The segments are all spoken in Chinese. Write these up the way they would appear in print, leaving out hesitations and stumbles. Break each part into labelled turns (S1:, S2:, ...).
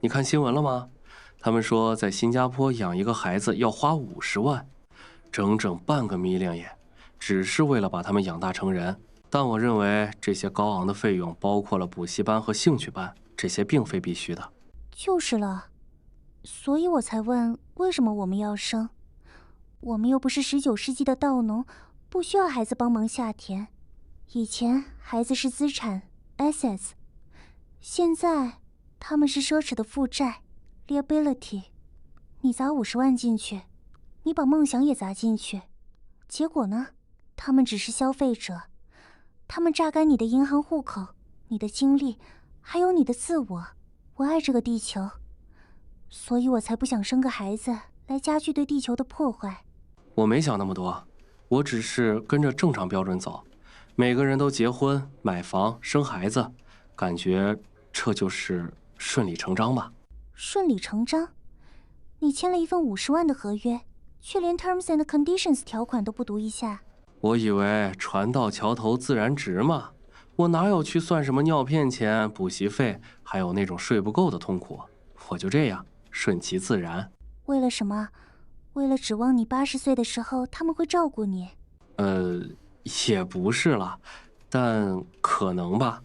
S1: 你看新闻了吗？他们说在新加坡养一个孩子要花50万，整整半个 million 耶，只是为了把他们养大成人。但我认为这些高昂的费用包括了补习班和兴趣班，这些并非必须的。
S2: 就是了，所以我才问为什么我们要生。我们又不是19世纪的稻农，不需要孩子帮忙下田。以前孩子是资产 assets， 现在他们是奢侈的负债 liability。你砸50万进去，你把梦想也砸进去，结果呢？他们只是消费者，他们榨干你的银行户口、你的精力，还有你的自我。我爱这个地球，所以我才不想生个孩子来加剧对地球的破坏。
S1: 我没想那么多，我只是跟着正常标准走。每个人都结婚、买房、生孩子，感觉这就是顺理成章吧。
S2: 顺理成章？你签了一份50万的合约，却连 terms and conditions 条款都不读一下。
S1: 我以为船到桥头自然直嘛，我哪有去算什么尿片钱、补习费，还有那种睡不够的痛苦？我就这样顺其自然。
S2: 为了什么？为了指望你80岁的时候他们会照顾你？
S1: 也不是了，但可能吧，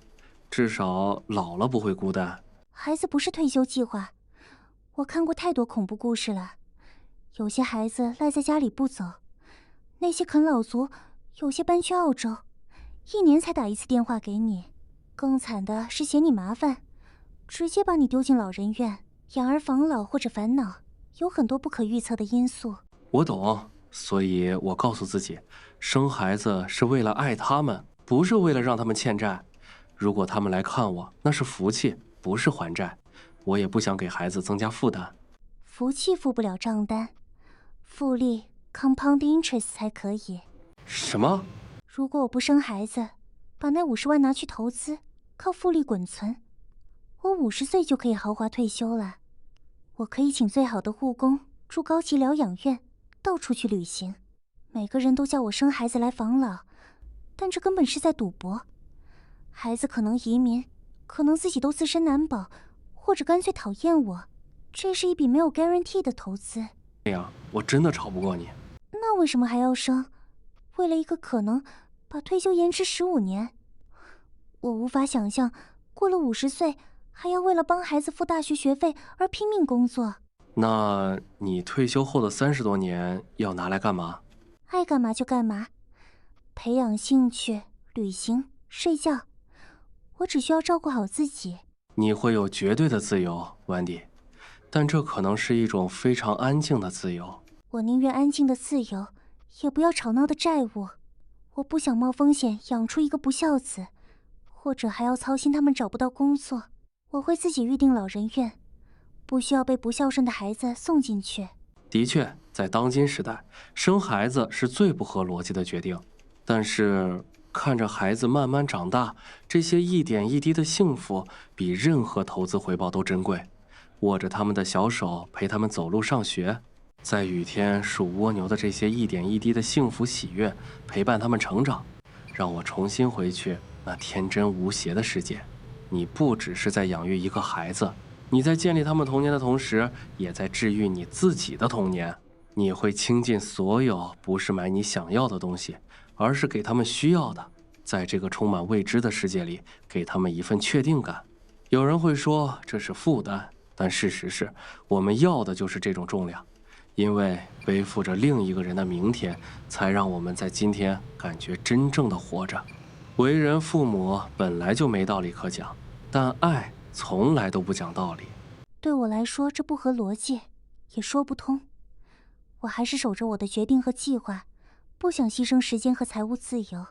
S1: 至少老了不会孤单。
S2: 孩子不是退休计划。我看过太多恐怖故事了，有些孩子赖在家里不走，那些啃老族有些搬去澳洲，1年才打一次电话给你。更惨的是嫌你麻烦，直接把你丢进老人院，养儿防老或者烦恼，有很多不可预测的因素。
S1: 我懂，所以我告诉自己，生孩子是为了爱他们，不是为了让他们欠债。如果他们来看我，那是福气，不是还债。我也不想给孩子增加负担。
S2: 福气付不了账单，复利 compound interest 才可以。
S1: 什么？
S2: 如果我不生孩子，把那50万拿去投资，靠复利滚存，我50岁就可以豪华退休了。我可以请最好的护工，住高级疗养院，到处去旅行。每个人都叫我生孩子来防老，但这根本是在赌博。孩子可能移民，可能自己都自身难保，或者干脆讨厌我。这是一笔没有 guarantee 的投资。
S1: 这样我真的吵不过你。
S2: 那为什么还要生？为了一个可能，把退休延迟15年。我无法想象，过了50岁，还要为了帮孩子付大学学费而拼命工作。
S1: 那你退休后的30多年要拿来干嘛？
S2: 爱干嘛就干嘛，培养兴趣、旅行、睡觉。我只需要照顾好自己。
S1: 你会有绝对的自由，温迪，但这可能是一种非常安静的自由。
S2: 我宁愿安静的自由，也不要吵闹的债务。我不想冒风险养出一个不孝子，或者还要操心他们找不到工作。我会自己预定老人院，不需要被不孝顺的孩子送进去。
S1: 的确，在当今时代，生孩子是最不合逻辑的决定。但是，看着孩子慢慢长大，这些一点一滴的幸福，比任何投资回报都珍贵。握着他们的小手，陪他们走路上学，在雨天数蜗牛的这些一点一滴的幸福喜悦，陪伴他们成长，让我重新回去那天真无邪的世界。你不只是在养育一个孩子，你在建立他们童年的同时，也在治愈你自己的童年。你会倾尽所有，不是买你想要的东西，而是给他们需要的。在这个充满未知的世界里，给他们一份确定感。有人会说这是负担，但事实是，我们要的就是这种重量，因为背负着另一个人的明天，才让我们在今天感觉真正的活着。为人父母本来就没道理可讲，但爱从来都不讲道理。
S2: 对我来说，这不合逻辑，也说不通。我还是守着我的决定和计划，不想牺牲时间和财务自由。